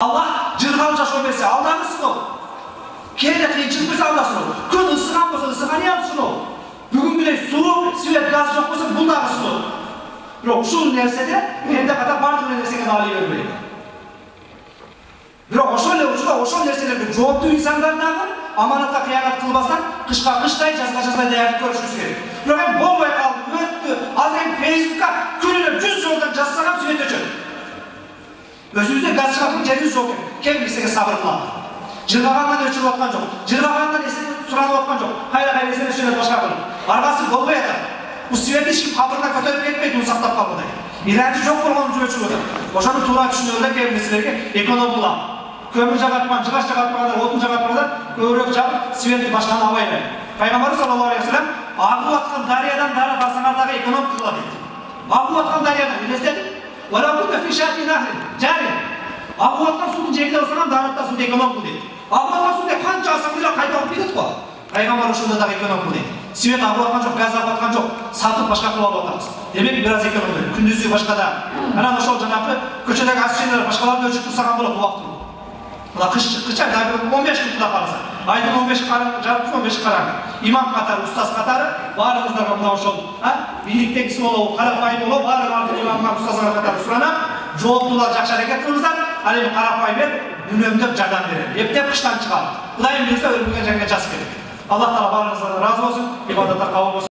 Allah cırgalı жашоо берсе алдамысың ол. Кейде кыйынчылык берсе алдасың ол. Күн ысыган болсо ысыган ямсың ол. Бүгүнгүдөй суу, свет, газ жок болсо бул дагы суу. Бирок ушул нерседе менде ката бардык нерсеге наалый бербейт. Бирок ошол эле учурда ошол нерселерге жооптуу инсандар дагы аманатка кыянат кылбастан кышка кыштай, жазга жаздай даярдык көрүшүбүз керек. Бирок эми болбой калды, өттү. Азыр эми Facebook'ка күнүнө 100 жолдан жазсагам свет өчөт. Өзүбүздө газ чыгатын жерибиз жок экен. Кем бизге сабыр кылат. Жыргагандан өчүрүп аткан жок. Жыргагандан эсин суранып аткан жок. Кайда эсин сөйлөп башка кылып. Аргасы болбой атат. Бул светти ишин кабырына көтөрүп кетпейт, уну сактап калгандай. Илажы жок болгон үчүн өчүрүп атат. Ошону туура түшүнөбүлө кем нерселерге экономдула. Көмүр жагатпаган, жыгач жагатпагандар, отун жагатпагандар көбүрөөк жагып, светти башканы абайлайт. Пайгамбар саллаллаху алейхи вассалам агып аткан дарыядан дары барсаңар дагы эконом кыла дейт. Агып аткан дарыядан билесиз? Валабудда фи шати нахрин жарин. Агып аткан суунун жегиде болсоң дарытта сууду эконом кыл дейт. Агып аткан сууну канча алсаң деле кайта алып кетет го. Пайгамбар ошондо дагы эконом кыл дейт. Свет агып аткан жок, газ агып аткан жок, сатып башка кылып алып атабыз. Демек бир аз эконом керек. Күндүзү башкада. Анан ошол жанагы көчөдөгү асчылар башкаларды өчүп турсаган болот убактылуу. Мына кышча дагы 15 күн кыла калса. Айдын 15 жарым 15 караңгы. Имам катары, устаз катары баарыбыздарга мына ошол, бийликтеги киши болобу, карапайым болобу, баары имамга, устазга катары суранып, жооптуулар жакшы аракет кылыңыздар. Ал эми карапайым үнөмдөп жардам берет. Эптеп кыштан чыгат. Кудайым буйрса өлмөгөн жерге жазып берет. Аллах таала баарыңыздан ыраазы болсун. Ибадаттар кабыл болсун.